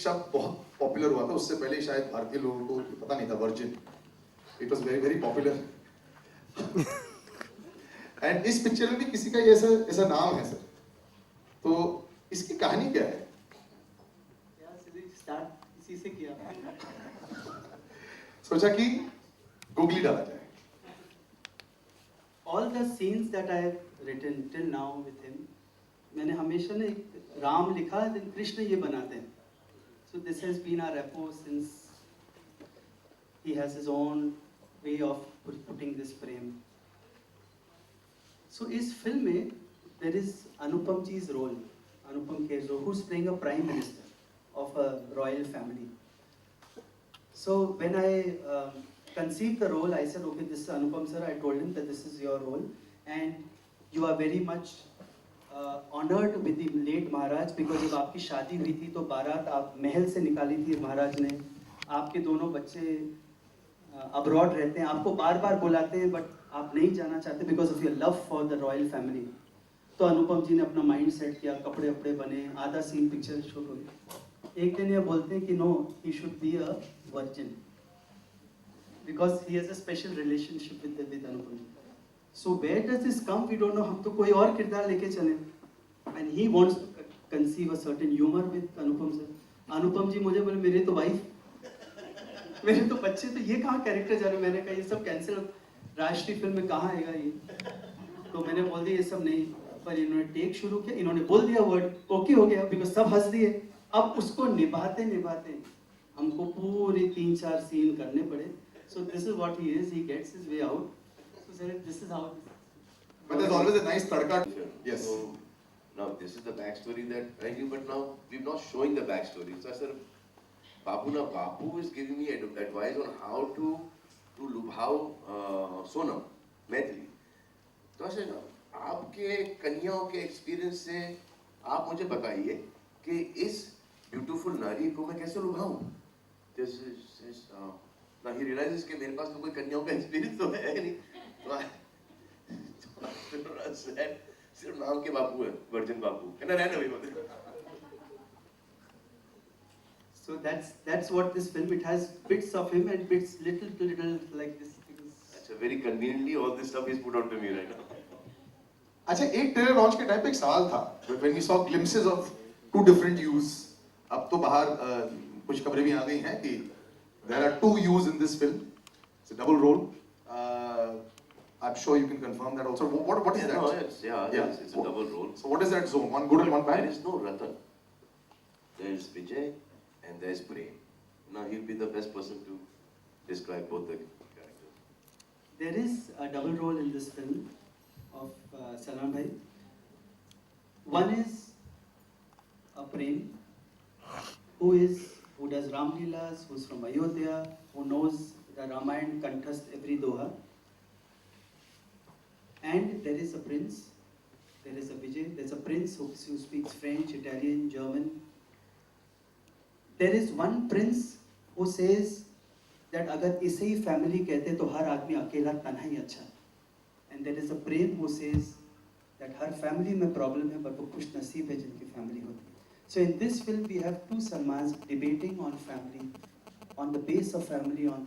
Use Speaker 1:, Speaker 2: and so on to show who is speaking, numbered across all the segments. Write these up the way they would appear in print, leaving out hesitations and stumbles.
Speaker 1: शब्द बहुत पॉपुलर हुआ था, उससे पहले शायद भारतीय लोगों को पता नहीं था, virgin. It was very very popular. And इस पिक्चर में भी किसी का ऐसा ऐसा नाम है सर. तो इसकी कहानी क्या है?
Speaker 2: स्टार्ट इसी से किया.
Speaker 1: सोचा कि गूगली डाला जाए.
Speaker 2: All the scenes that I have written till now with him, मैंने हमेशा ना एक राम लिखा है, then कृष्ण ये बनाते हैं. So this has been our rapport since he has his own way of putting this frame. So इस फिल्म में there is Anupam ji's role, Anupam Kher's role, who's playing a prime minister of a royal family. So when I conceived the role, I said, okay, this is Anupam sir. I told him that this is your role, and you are very much honored with the late Maharaj, because जब आपकी शादी हुई थी तो बारात आप महल से निकाली थी महाराज ने. आपके दोनों बच्चे अब्रॉड रहते हैं, आपको बार बार बुलाते हैं, बट आप नहीं जाना चाहते because of your love for the royal family. तो अनुपम जी ने अपना माइंड सेट किया, कपड़े वपड़े बने, आधा सीन पिक्चर शूट हो गया. एक दिन ये बोलते हैं कि no, he should be a virgin because he has a special relationship with Anupam ji. So where does this come, we don't know. हम तो कोई और किरदार लेके चले, and he wants to conceive a certain humour with Anupam sir. Anupam ji मुझे बोले, मेरे तो वाइफ, मेरे तो बच्चे, तो ये कहाँ कैरेक्टर जा रहे. मैंने कहा ये सब कैंसिल, राष्ट्रीय फिल्म में कहाँ आएगा ये. तो मैंने बोल दिया ये सब नहीं. पर इन्होंने टेक शुरू किया, इन्होंने बोल दिया वर्ड, ओके हो गया, बिकॉज सब हंस दिए. अब उसको निभाते निभाते हमको पूरे 3-4 सीन करने पड़े. So this is what he is, he gets his way out. So sir, this is how.
Speaker 1: But there's always a nice tadka. Yes.
Speaker 3: So now this is the backstory that I knew, but now we're not showing the backstory. So I said, Bapu is giving me advice on how to lubhao Sonam, Maithili. तो ऐसे आपके कन्याओं के experience से आप मुझे बताइए कि इस ब्यूटीफुल नारी को मैं कैसे लुभाऊं. ना ही रियलाइजेस कि मेरे पास तो कोई कन्याओं का एक्सपीरियंस तो है नहीं. तो सिर्फ नाम के बापू है, वर्जिन बापू है ना, रहना भी मतलब.
Speaker 2: So that's what this film, it has bits of him and bits little like this.
Speaker 3: अच्छा, very conveniently all this stuff is put out to me right now.
Speaker 1: अच्छा, एक ट्रेलर लॉन्च के टाइम पे एक सवाल था, when we saw glimpses of two different yous. अब तो बाहर कुछ खबरें भी आ गई हैं कि there are 2 yous in this film. It's a double role. I'm sure you can confirm that also. What is that?
Speaker 3: No, it's a double role.
Speaker 1: So what is that zone? One good and one bad?
Speaker 3: There is no Ratan. There is Vijay and there is Prem. Now he'll be the best person to describe both the characters.
Speaker 2: There is a double role in this film of Salman Bhai. One is a Prem, who does Ram Leelas, who's from Ayodhya, who knows the Ramayana context every doha. And there is a prince, there is a Vijay, there's a prince who speaks French, Italian, German. There is one prince who says that अगर इसे ही family कहते तो हर आदमी अकेला तन्हा ही अच्छा. And there is a Prem who says that her family में problem है, but वो खुश नसीब है जिनकी family होती है. So in this film we have 2 Salmans debating on family, on the base of family, on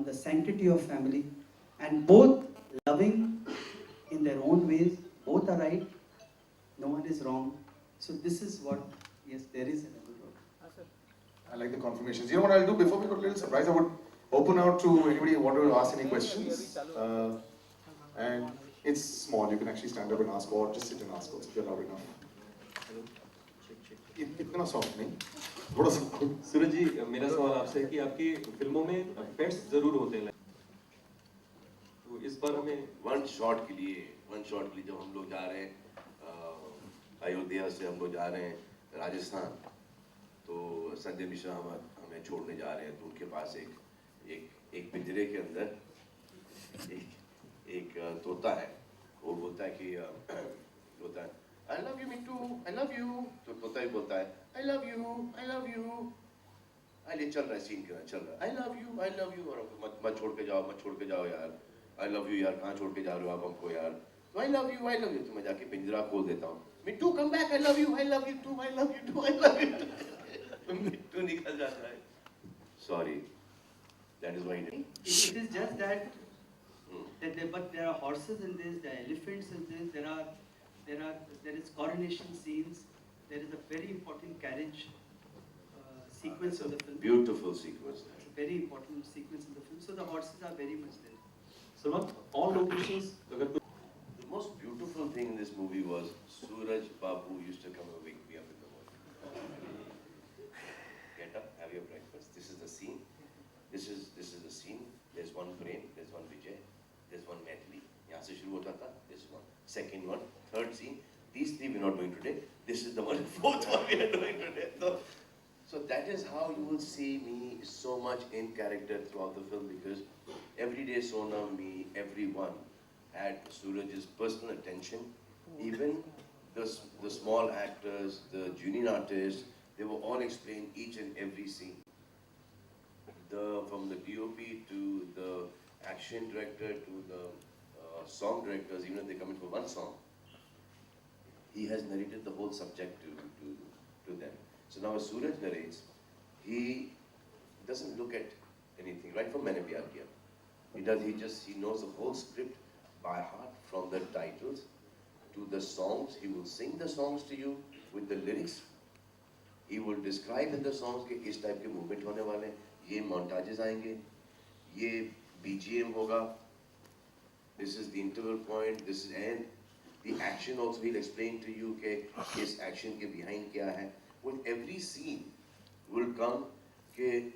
Speaker 2: the sanctity of family, and both loving in their own ways. Both are right, no one is wrong. So this is what, yes, there is a double role.
Speaker 1: I like the confirmations. You know what I'll do before we go to a little surprise? I would open out to anybody who wanted to ask any questions. And it's small. You can actually stand up and ask, or just sit and ask also if you're loud enough. इतना soft नहीं, थोड़ा सा.
Speaker 4: सूरज जी, मेरा सवाल आपसे है कि आपकी फिल्मों में पेट्स जरूर होते हैं, तो इस बार हमें
Speaker 3: वन शॉट के लिए जब हम लोग जा रहे हैं अयोध्या से, हम लोग जा रहे हैं राजस्थान, तो संजय मिश्रा हमें छोड़ने जा रहे हैं. तो उनके पास एक पिंजरे के अंदर एक तोता है. वो बोलता है कि बोलता है I love you Mintu, I love you. तो तोता भी बोलता है I love you. अरे चल रहा है सीन के चल रहा है I love you. और मत छोड़ के जाओ यार. I love you यार, कहाँ छोड़ के जा रहे हो आप हमको यार. तो I love you. तो मैं जाके पिंजरा खोल देता हूँ. Mintu come back, I love you too. तो मिंटू क्यों निकल जाता है? Sorry, that is why it
Speaker 2: It is just that
Speaker 3: Hmm.
Speaker 2: but there are horses in this, there are elephants in this, there is coronation scenes, there is a very important carriage sequence in the film.
Speaker 3: Beautiful sequence there.
Speaker 2: It's a very important sequence in the film. So the horses are very much there.
Speaker 4: Salman, all locations अगर कोई
Speaker 3: The most beautiful thing in this movie was Suraj Babu used to come and wake me up in the morning. Get up, have your breakfast. This is the scene. This is the scene. There's one Prem, there's one Vijay, there's one Maithili. यहाँ से शुरू होता था. This one, second one, third scene. These three we're not doing today. This is the one, fourth one we are doing today. So that is how you will see me so much in character throughout the film, because every day Sonam, me, everyone had Suraj's personal attention. Even the small actors, the junior artists, they were all explained each and every scene. From the DOP to the action director to the song directors, even if they come in for one song, he has narrated the whole subject to them. So now as Suraj narrates, he doesn't look at anything, right from Maine Pyar Kiya. He knows the whole script by heart, from the titles to the songs. He will sing the songs to you with the lyrics. He will describe in the songs कि इस type के movement होने वाले, ये montages आएंगे, ये BGM होगा, this is the interval point, this is and the action also he'll explain to you कि इस action के behind क्या है. With every scene will come कि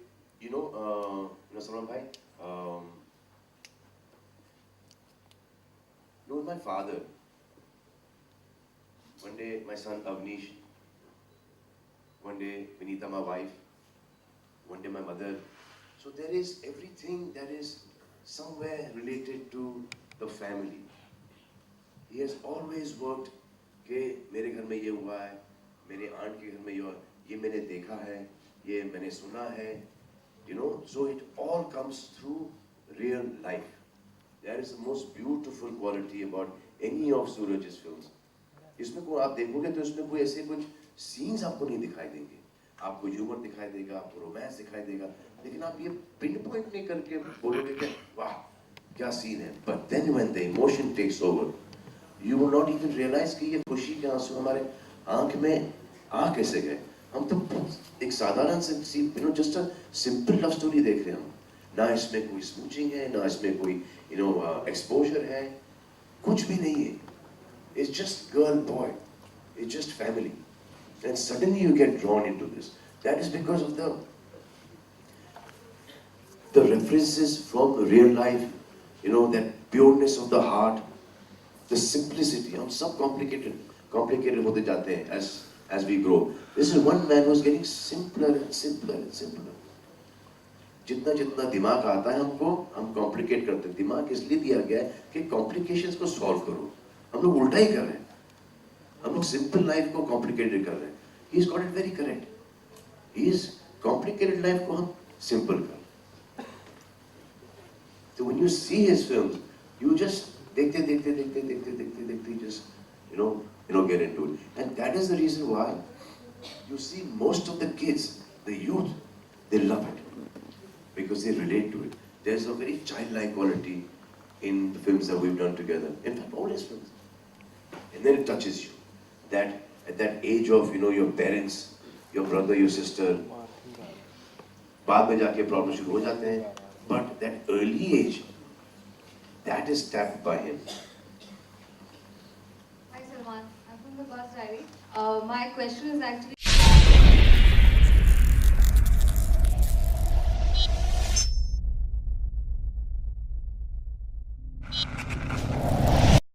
Speaker 3: Salman bhai, with my father. One day my son Avnish, one day Vinita, my wife, one day my mother. So there is everything that is somewhere related to the family. He has always worked कि मेरे घर में ये हुआ है, मेरे aunt के घर में ये मैंने देखा है, ये मैंने सुना है, so it all comes through real life. That is the most beautiful quality about any of Suraj's films. इसमें को आप देखोगे तो इसमें कोई ऐसे कुछ scenes आपको नहीं दिखाई देंगे, आपको humor दिखाई देगा, आपको romance दिखाई देगा, लेकिन आप ये pinpoint नहीं करके बोलोगे कि वाह क्या scene है. But then when the emotion takes over, you will not even realize कि ये खुशी के आंसू हमारे आंख में आ कैसे गए. हम तो एक साधारण सी just a simple love story देख रहे हैं हम. ना इसमें कोई smooching है, ना इसमें कोई exposure है, कुछ भी नहीं है. It's just girl boy, it's just family, and suddenly you get drawn into this. That is because of the references from real life, that pureness of the heart, the simplicity. हम सब complicated होते जाते हैं as we grow. This is one man who's getting simpler and simpler and simpler. जितना जितना दिमाग आता है हमको, हम complicate करते हैं. दिमाग इसलिए दिया गया है कि complications को solve करो. हम लोग उल्टा ही कर रहे हैं. हम लोग simple life को complicated कर रहे हैं. He's got it very correct. He's complicated life को हम simple कर रहे हैं. So when you see his films, you just देखते just get into it. And that is the reason why you see most of the kids, the youth, they love it because they relate to it. There's a very childlike quality in the films that we've done together. In fact, all his films. And then it touches you. That at that age of your parents, your brother, your sister, बाद में जाके problem शुरू हो जाते हैं. But that early age, that is tapped by him.
Speaker 5: Hi Salman, I'm from the Bus Diary. My question is actually